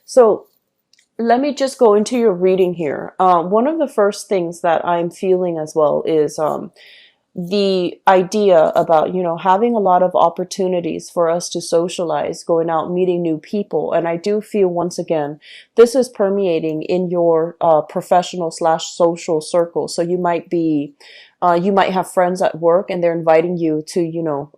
So let me just go into your reading here. One of the first things that I'm feeling as well is the idea about, having a lot of opportunities for us to socialize, going out, meeting new people. And I do feel, once again, this is permeating in your professional slash social circle. So you might have friends at work and they're inviting you to,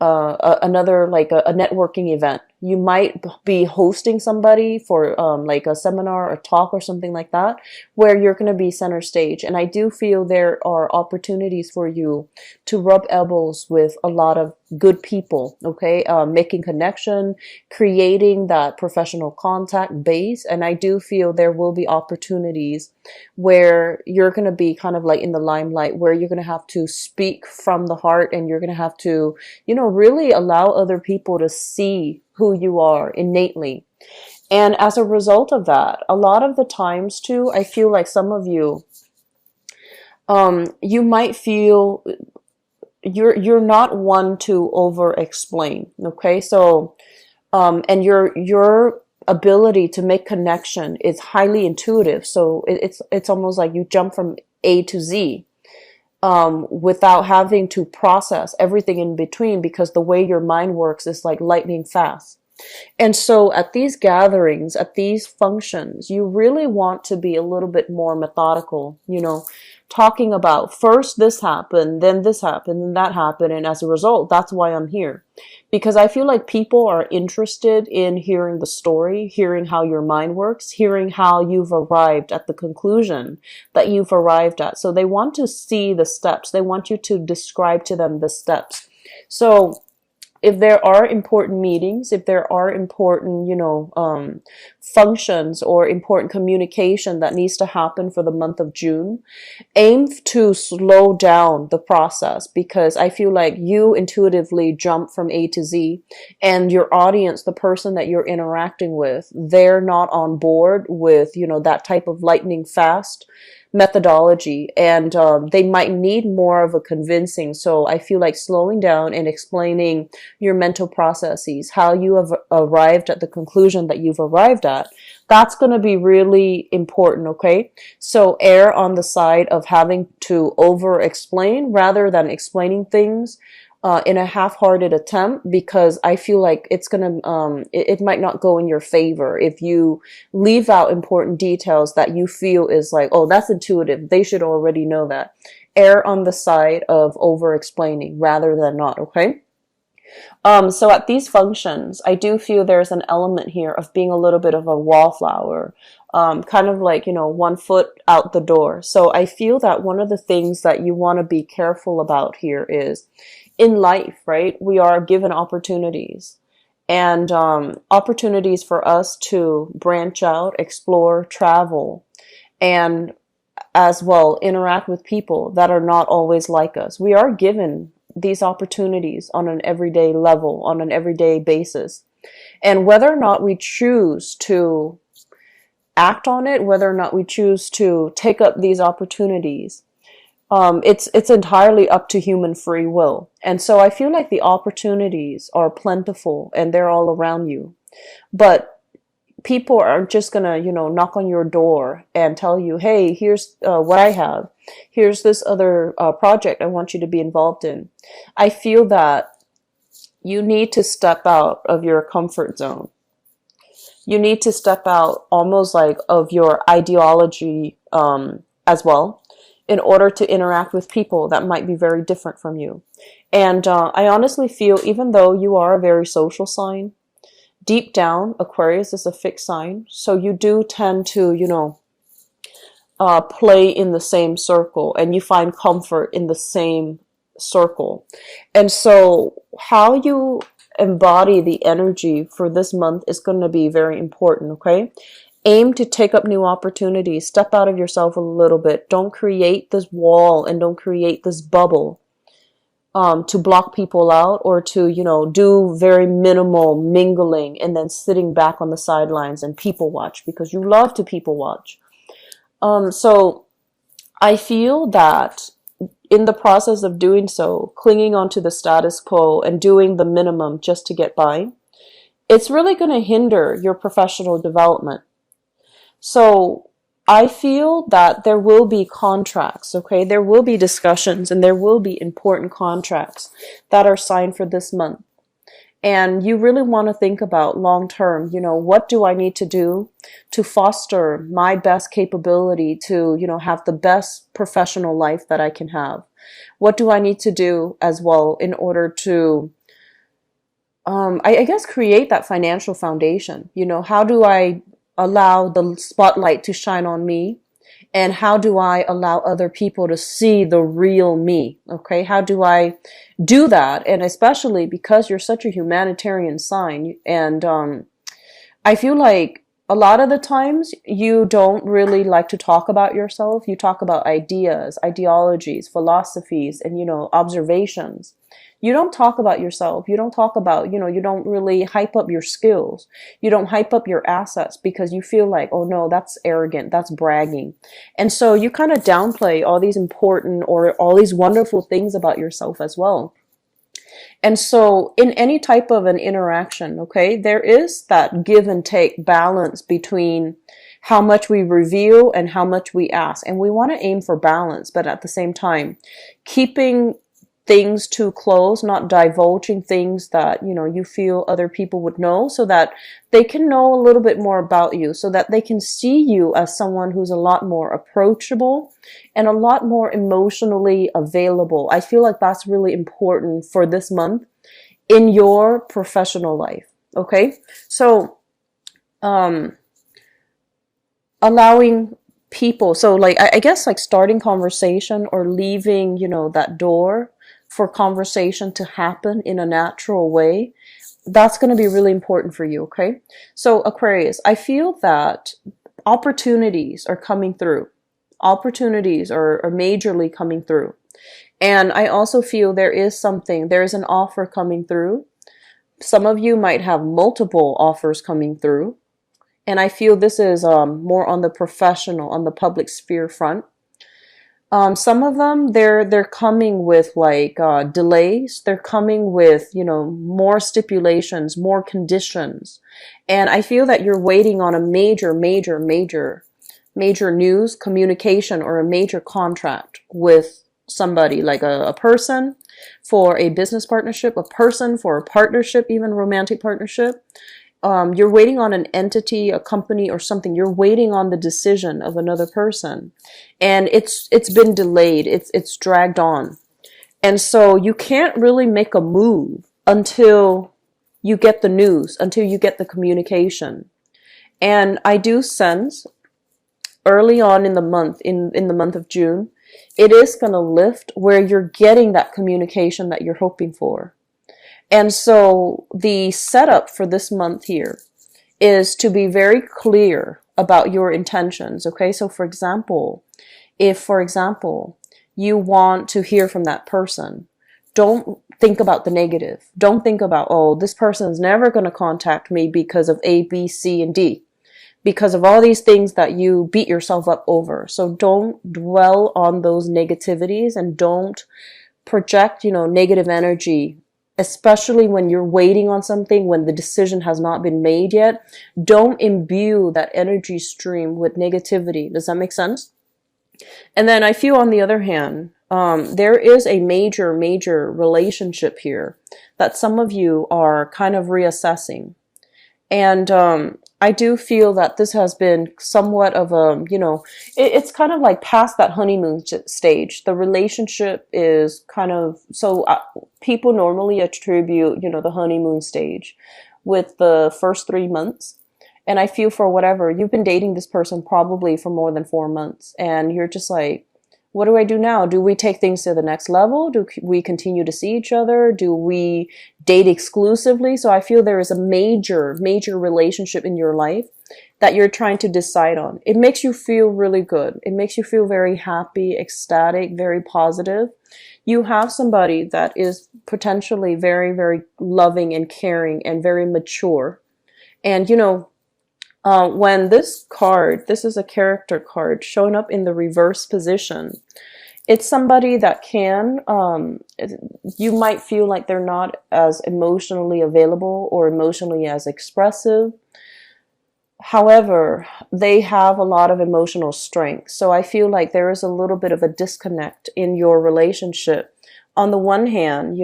another, like a networking event. You might be hosting somebody for like a seminar or talk or something like that, where you're going to be center stage. And I do feel there are opportunities for you to rub elbows with a lot of good people, okay? Making connection, creating that professional contact base. And I do feel there will be opportunities where you're going to be kind of like in the limelight, where you're going to have to speak from the heart, and you're going to have to, really allow other people to see who you are innately. And as a result of that, a lot of the times too, I feel like some of you, you might feel you're not one to over explain. Okay. So, and your ability to make connection is highly intuitive. So it's almost like you jump from A to Z, without having to process everything in between, because the way your mind works is like lightning fast. And so at these gatherings, at these functions, you really want to be a little bit more methodical, talking about first this happened, then this happened, and that happened. And as a result, that's why I'm here. Because I feel like people are interested in hearing the story, hearing how your mind works, hearing how you've arrived at the conclusion that you've arrived at. So they want to see the steps. They want you to describe to them the steps. So if there are important meetings, if there are important, functions or important communication that needs to happen for the month of June, aim to slow down the process, because I feel like you intuitively jump from A to Z, and your audience, the person that you're interacting with, they're not on board with, that type of lightning fast methodology, and they might need more of a convincing. So I feel like slowing down and explaining your mental processes, how you have arrived at the conclusion that you've arrived at, that's going to be really important. Okay, so err on the side of having to over explain rather than explaining things in a half-hearted attempt, because I feel like it's gonna it might not go in your favor if you leave out important details that you feel is like, oh, that's intuitive, they should already know that. Err on the side of over explaining rather than not. Okay. So at these functions, I do feel there's an element here of being a little bit of a wallflower, kind of like, 1 foot out the door. So I feel that one of the things that you want to be careful about here is, in life, right, we are given opportunities, and opportunities for us to branch out, explore, travel, and as well interact with people that are not always like us. We are given these opportunities on an everyday level, on an everyday basis. And whether or not we choose to act on it, whether or not we choose to take up these opportunities, it's entirely up to human free will. And so I feel like the opportunities are plentiful and they're all around you. But people are just gonna, knock on your door and tell you, hey, here's what I have. Here's this other project I want you to be involved in. I feel that you need to step out of your comfort zone. You need to step out almost like of your ideology as well, in order to interact with people that might be very different from you. And I honestly feel, even though you are a very social sign, deep down, Aquarius is a fixed sign. So you do tend to, play in the same circle, and you find comfort in the same circle. And so how you embody the energy for this month is going to be very important. Okay. Aim to take up new opportunities. Step out of yourself a little bit. Don't create this wall and don't create this bubble to block people out, or to, do very minimal mingling and then sitting back on the sidelines and people watch, because you love to people watch. So I feel that in the process of doing so, clinging onto the status quo and doing the minimum just to get by, it's really going to hinder your professional development. So I feel that there will be contracts, okay? There will be discussions and there will be important contracts that are signed for this month. And you really want to think about long term, what do I need to do to foster my best capability to, have the best professional life that I can have? What do I need to do as well in order to, I guess, create that financial foundation? How do I allow the spotlight to shine on me? And how do I allow other people to see the real me? Okay, how do I do that? And especially because you're such a humanitarian sign, and I feel like a lot of the times you don't really like to talk about yourself. You talk about ideas, ideologies, philosophies, and observations. You don't talk about yourself. You don't talk about, you don't really hype up your skills. You don't hype up your assets because you feel like, oh no, that's arrogant, that's bragging. And so you kind of downplay all these important or all these wonderful things about yourself as well. And so in any type of an interaction, okay, there is that give and take balance between how much we reveal and how much we ask. And we want to aim for balance, but at the same time, keeping things too close, not divulging things that, you feel other people would know, so that they can know a little bit more about you, so that they can see you as someone who's a lot more approachable and a lot more emotionally available. I feel like that's really important for this month in your professional life. Okay. So, allowing people, so like, I guess like starting conversation or leaving, that door for conversation to happen in a natural way, that's going to be really important for you, okay? So Aquarius, I feel that opportunities are coming through. Opportunities are majorly coming through. And I also feel there is an offer coming through. Some of you might have multiple offers coming through. And I feel this is more on the professional, on the public sphere front. Some of them, they're coming with like delays. They're coming with, more stipulations, more conditions. And I feel that you're waiting on a major news, communication, or a major contract with somebody, like a person for a business partnership, a person for a partnership, even romantic partnership. You're waiting on an entity, a company, or something. You're waiting on the decision of another person, and it's been delayed. It's dragged on, and so you can't really make a move until you get the news, until you get the communication. And I do sense early on in the month, in the month of June, it is going to lift where you're getting that communication that you're hoping for. And so the setup for this month here is to be very clear about your intentions. Okay. So for example, if you want to hear from that person, don't think about the negative. Don't think about, oh, this person is never going to contact me because of A, B, C, and D, because of all these things that you beat yourself up over. So don't dwell on those negativities and don't project, negative energy, especially when you're waiting on something, when the decision has not been made yet. Don't imbue that energy stream with negativity. Does that make sense? And then I feel, on the other hand, there is a major relationship here that some of you are kind of reassessing. And I do feel that this has been somewhat of a, it's kind of like past that honeymoon stage. The relationship is kind of, so people normally attribute, the honeymoon stage with the first 3 months. And I feel, for whatever, you've been dating this person probably for more than 4 months, and you're just like, what do I do now? Do we take things to the next level? Do we continue to see each other? Do we date exclusively? So I feel there is a major relationship in your life that you're trying to decide on. It makes you feel really good. It makes you feel very happy, ecstatic, very positive. You have somebody that is potentially very loving and caring and very mature. And, when this card, this is a character card showing up in the reverse position, It's somebody that can, you might feel like they're not as emotionally available or emotionally as expressive. However, they have a lot of emotional strength. So I feel like there is a little bit of a disconnect in your relationship. On the one hand,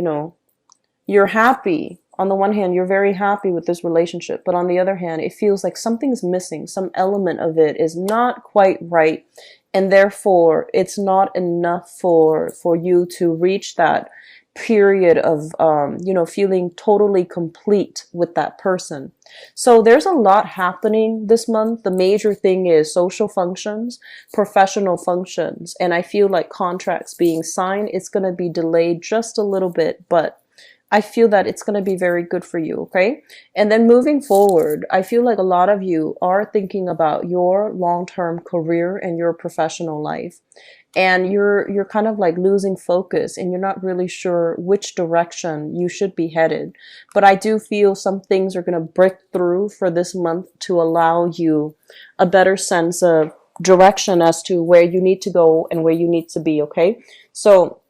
you're happy. On the one hand, you're very happy with this relationship, but on the other hand, it feels like something's missing. Some element of it is not quite right, and therefore, it's not enough for you to reach that period of feeling totally complete with that person. So there's a lot happening this month. The major thing is social functions, professional functions, and I feel like contracts being signed. It's going to be delayed just a little bit, but I feel that it's going to be very good for you, okay? And then moving forward, I feel like a lot of you are thinking about your long-term career and your professional life. And you're kind of like losing focus and you're not really sure which direction you should be headed. But I do feel some things are going to break through for this month to allow you a better sense of direction as to where you need to go and where you need to be, okay? So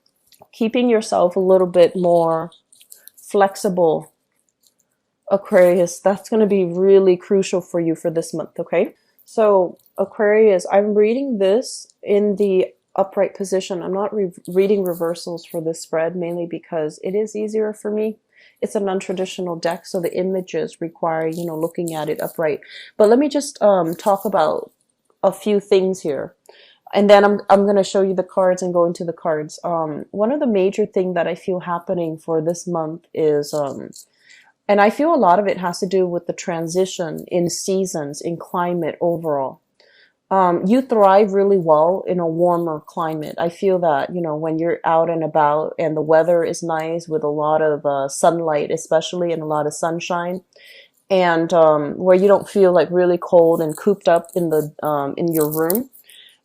keeping yourself a little bit more flexible, Aquarius, that's going to be really crucial for you for this month, okay? So Aquarius, I'm reading this in the upright position. I'm not reading reversals for this spread, mainly because it is easier for me. It's a non-traditional deck, so the images require, looking at it upright. But let me just talk about a few things here. And then I'm going to show you the cards and go into the cards. One of the major thing that I feel happening for this month is, and I feel a lot of it has to do with the transition in seasons, in climate overall. You thrive really well in a warmer climate. I feel that, when you're out and about and the weather is nice with a lot of sunlight, especially, and a lot of sunshine, and where you don't feel like really cold and cooped up in your room.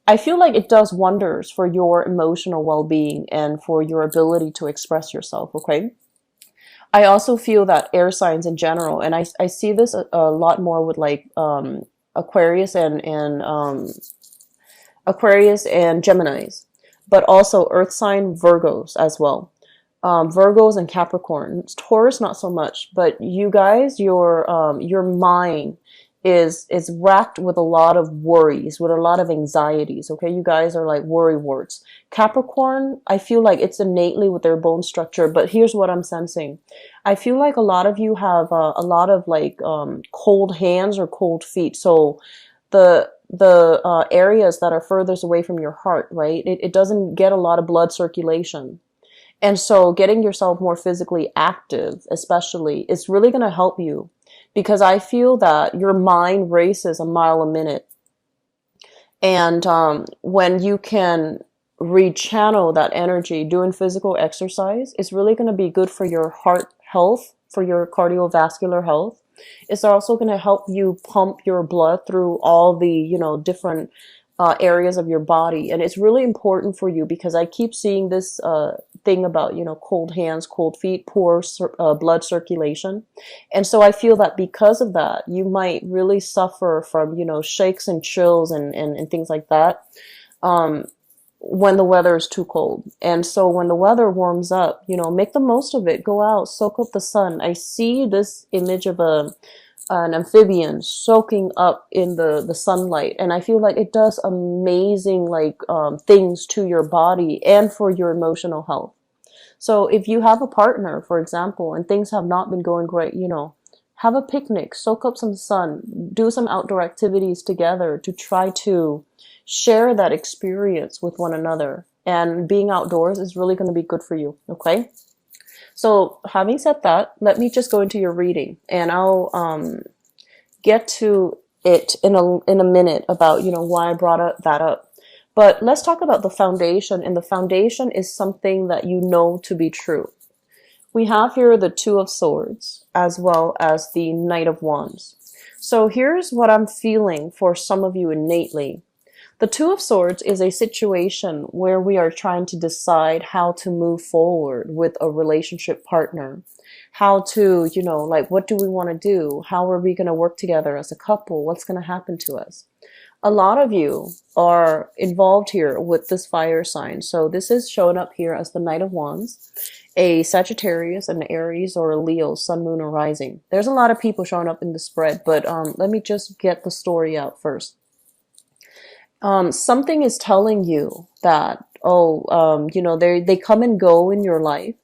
I feel like it does wonders for your emotional well-being and for your ability to express yourself, okay? I also feel that air signs in general, and I see this a lot more with like Aquarius and Aquarius and Geminis, but also Earth sign Virgos as well. Virgos and Capricorn. Taurus, not so much, but you guys, your mind is racked with a lot of worries, with a lot of anxieties. Okay, you guys are like worry warts. Capricorn, I feel like it's innately with their bone structure, but here's what I'm sensing. I feel like a lot of you have a lot of like cold hands or cold feet. So the areas that are furthest away from your heart, right? It doesn't get a lot of blood circulation. And so getting yourself more physically active, especially, is really going to help you, because I feel that your mind races a mile a minute. And when you can rechannel that energy doing physical exercise, it's really going to be good for your heart health, for your cardiovascular health. It's also going to help you pump your blood through all the, different areas of your body. And it's really important for you because I keep seeing this thing about, cold hands, cold feet, poor blood circulation. And so I feel that because of that, you might really suffer from, shakes and chills and things like that when the weather is too cold. And so when the weather warms up, make the most of it. Go out, soak up the sun. I see this image of an amphibian soaking up in the sunlight, and I feel like it does amazing things to your body and for your emotional health. So if you have a partner, for example, and things have not been going great, have a picnic, soak up some sun, do some outdoor activities together to try to share that experience with one another. And being outdoors is really going to be good for you, okay? So having said that, let me just go into your reading, and I'll get to it in a minute about, why I brought that up. But let's talk about the foundation, and the foundation is something that you know to be true. We have here the Two of Swords as well as the Knight of Wands. So here's what I'm feeling for some of you innately. The Two of Swords is a situation where we are trying to decide how to move forward with a relationship partner. how to, you know, like, what do we want to do? How are we going to work together as a couple? What's going to happen to us? A lot of you are involved here with this fire sign. So this is showing up here as the Knight of Wands, a Sagittarius, an Aries, or a Leo, Sun, Moon, or Rising. There's a lot of people showing up in the spread, but let me just get the story out first. Something is telling you that, you know, they come and go in your life,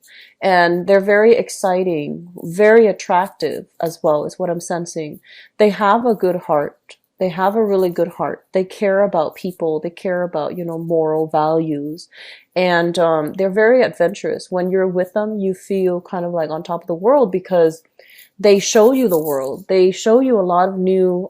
and they're very exciting, very attractive as well, is what I'm sensing. They have a good heart. They have a really good heart. They care about people. They care about, you know, moral values. And they're very adventurous. When you're with them, you feel kind of like on top of the world because they show you the world. They show you a lot of new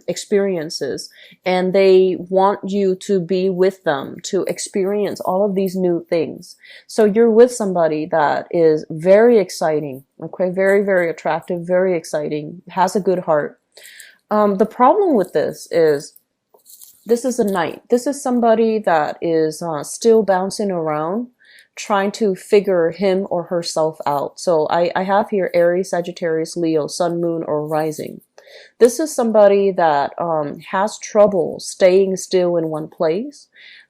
experiences, and they want you to be with them to experience all of these new things. So you're with somebody that is very exciting, okay? Very, very attractive, very exciting, has a good heart. The problem with this is a knight. This is somebody that is still bouncing around, trying to figure him or herself out. So I have here Aries, Sagittarius, Leo, Sun, Moon, or Rising. This is somebody that has trouble staying still in one place.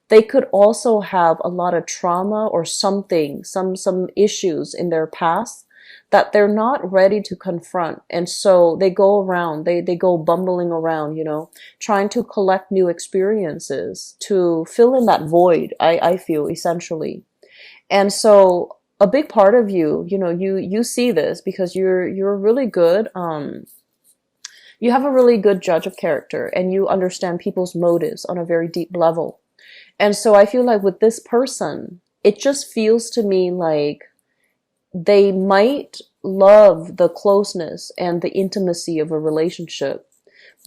They could also have a lot of trauma or something, some issues in their past that they're not ready to confront. And so they go around, they go bumbling around, you know, trying to collect new experiences to fill in that void, I feel, essentially. And so a big part of you, you know, you see this because you're really good, you have a really good judge of character, and you understand people's motives on a very deep level. And so I feel like with this person, it just feels to me like they might love the closeness and the intimacy of a relationship,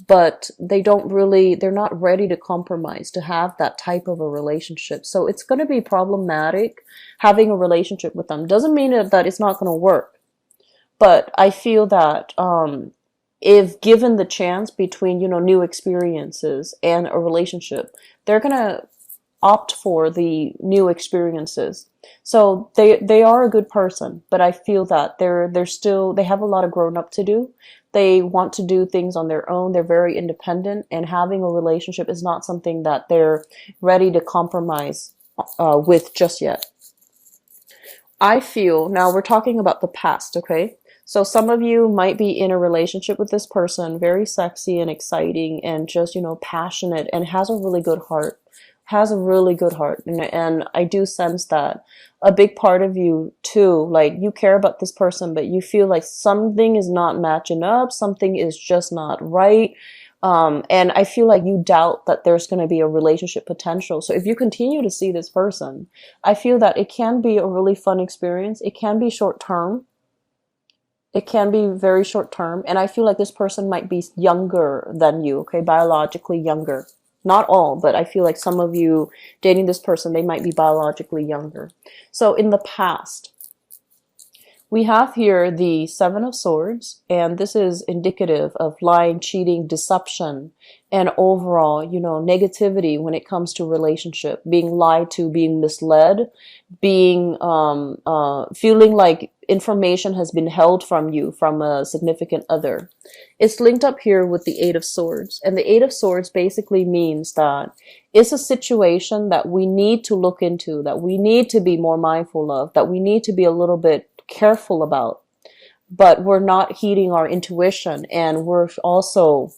but they're not ready to compromise to have that type of a relationship. So it's going to be problematic having a relationship with them. Doesn't mean that it's not going to work, but I feel that if given the chance between, you know, new experiences and a relationship, they're going to opt for the new experiences. So they are a good person, but I feel that they have a lot of growing up to do. They want to do things on their own. They're very independent, and having a relationship is not something that they're ready to compromise with just yet. I feel, now we're talking about the past, okay? So some of you might be in a relationship with this person, very sexy and exciting and just, you know, passionate, and has a really good heart. Has a really good heart. And I do sense that a big part of you too, like, you care about this person, but you feel like something is not matching up, something is just not right. And I feel like you doubt that there's going to be a relationship potential. So if you continue to see this person, I feel that it can be a really fun experience. It can be short term. It can be very short term. And I feel like this person might be younger than you, okay? Biologically younger. Not all, but I feel like some of you dating this person, they might be biologically younger. So in the past, we have here the Seven of Swords, and this is indicative of lying, cheating, deception, and overall, you know, negativity when it comes to relationship, being lied to, being misled, being, feeling like information has been held from you from a significant other. It's linked up here with the Eight of Swords, and the Eight of Swords basically means that it's a situation that we need to look into, that we need to be more mindful of, that we need to be a little bit careful about, but we're not heeding our intuition, and we're also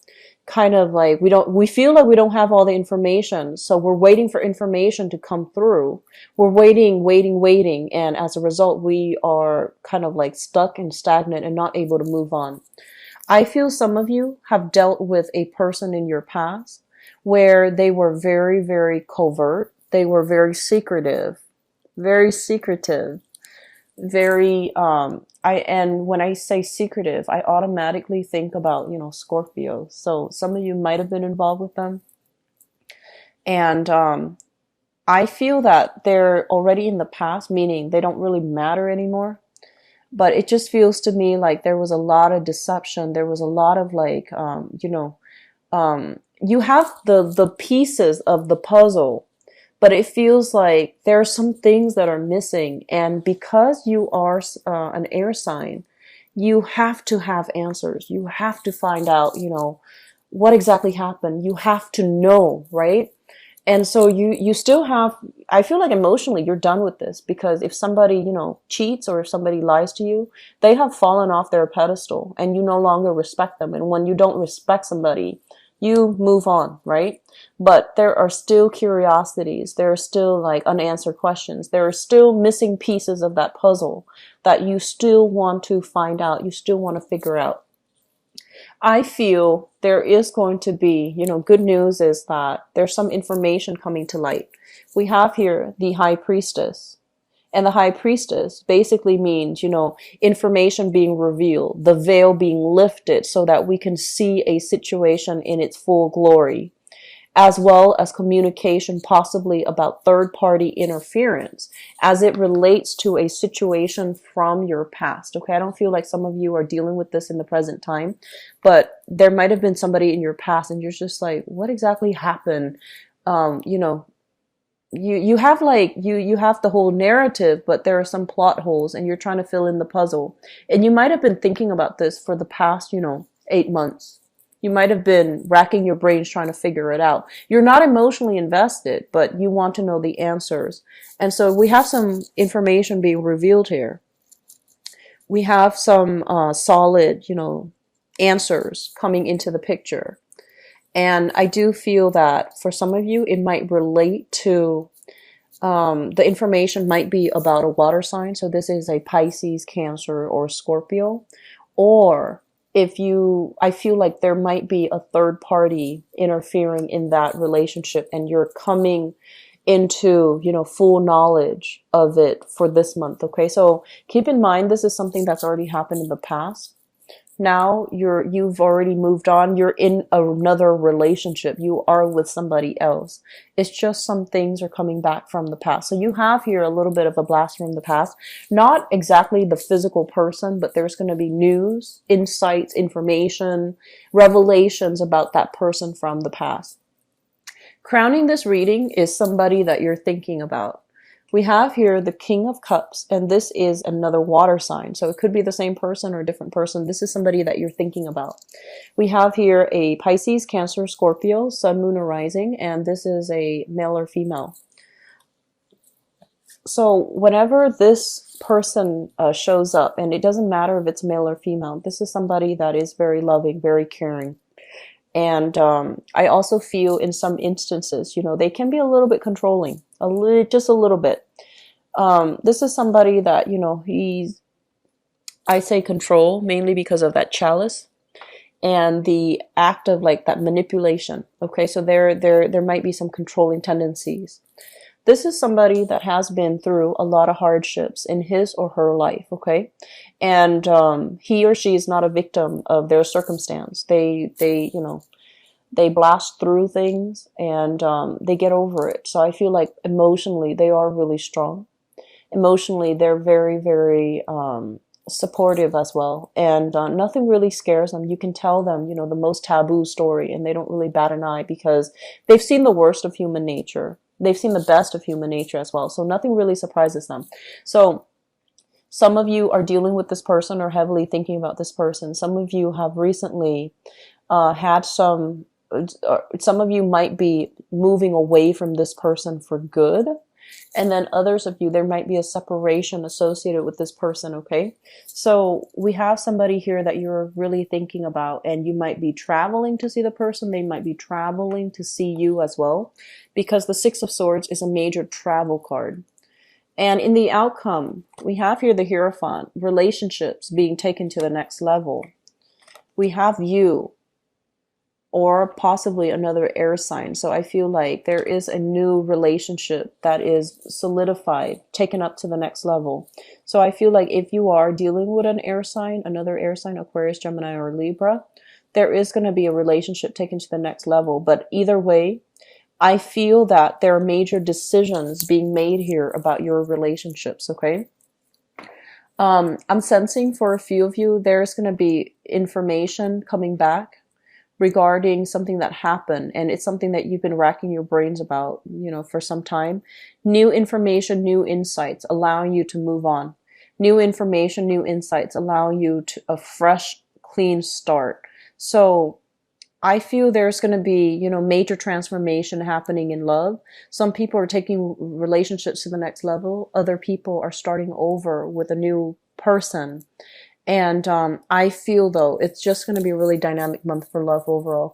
kind of like, we feel like we don't have all the information, so we're waiting for information to come through. We're waiting, and as a result, we are kind of like stuck and stagnant and not able to move on. I feel some of you have dealt with a person in your past where they were very, very covert. They were very secretive, very and when I say secretive, I automatically think about, you know, Scorpio. So some of you might have been involved with them. And I feel that they're already in the past, meaning they don't really matter anymore. But it just feels to me like there was a lot of deception. There was a lot of like, you have the pieces of the puzzle but it feels like there are some things that are missing. And because you are an air sign, you have to have answers. You have to find out, what exactly happened. You have to know, right? And so you still have, I feel like emotionally you're done with this, because if somebody, cheats, or if somebody lies to you, they have fallen off their pedestal and you no longer respect them. And when you don't respect somebody, you move on, right? But there are still curiosities. There are still like unanswered questions. There are still missing pieces of that puzzle that you still want to find out. You still want to figure out. I feel there is going to be, good news is that there's some information coming to light. We have here the High Priestess. And the High Priestess basically means, information being revealed, the veil being lifted so that we can see a situation in its full glory, as well as communication possibly about third-party interference as it relates to a situation from your past. Okay, I don't feel like some of you are dealing with this in the present time, but there might have been somebody in your past and you're just like, what exactly happened? You have you have the whole narrative, but there are some plot holes and you're trying to fill in the puzzle. And you might have been thinking about this for the past, 8 months. You might have been racking your brains trying to figure it out. You're not emotionally invested, but you want to know the answers. And so we have some information being revealed here. We have some solid, answers coming into the picture. And I do feel that for some of you, it might relate to, the information might be about a water sign. So this is a Pisces, Cancer, or Scorpio. Or I feel like there might be a third party interfering in that relationship and you're coming into, full knowledge of it for this month. Okay. So keep in mind, this is something that's already happened in the past. Now you've already moved on. You're in another relationship. You are with somebody else. It's just some things are coming back from the past. So you have here a little bit of a blast from the past. Not exactly the physical person, but there's going to be news, insights, information, revelations about that person from the past. Crowning this reading is somebody that you're thinking about. We have here the King of Cups, and this is another water sign. So it could be the same person or a different person. This is somebody that you're thinking about. We have here a Pisces, Cancer, Scorpio, Sun, Moon, or Rising, and this is a male or female. So whenever this person shows up, and it doesn't matter if it's male or female, this is somebody that is very loving, very caring. And I also feel in some instances, they can be a little bit controlling, just a little bit. This is somebody that, I say control mainly because of that chalice and the act of like that manipulation. Okay, so there might be some controlling tendencies. This is somebody that has been through a lot of hardships in his or her life, okay? And he or she is not a victim of their circumstance. They blast through things and they get over it. So I feel like emotionally they are really strong. Emotionally, they're very, very supportive as well. And nothing really scares them. You can tell them, the most taboo story and they don't really bat an eye because they've seen the worst of human nature. They've seen the best of human nature as well. So nothing really surprises them. So some of you are dealing with this person or heavily thinking about this person. Some of you have recently had some of you might be moving away from this person for good. And then others of you, there might be a separation associated with this person, okay? So we have somebody here that you're really thinking about, and you might be traveling to see the person. They might be traveling to see you as well, because the Six of Swords is a major travel card. And in the outcome, we have here the Hierophant, relationships being taken to the next level. We have you, or possibly another air sign. So I feel like there is a new relationship that is solidified, taken up to the next level. So I feel like if you are dealing with an air sign, another air sign, Aquarius, Gemini, or Libra, there is going to be a relationship taken to the next level. But either way, I feel that there are major decisions being made here about your relationships, okay? I'm sensing for a few of you, there's going to be information coming back regarding something that happened, and it's something that you've been racking your brains about, for some time. New information, new insights, allowing you to move on. New information, new insights, allowing you to a fresh, clean start. So I feel there's going to be, major transformation happening in love. Some people are taking relationships to the next level. Other people are starting over with a new person. And I feel, though, it's just going to be a really dynamic month for love overall.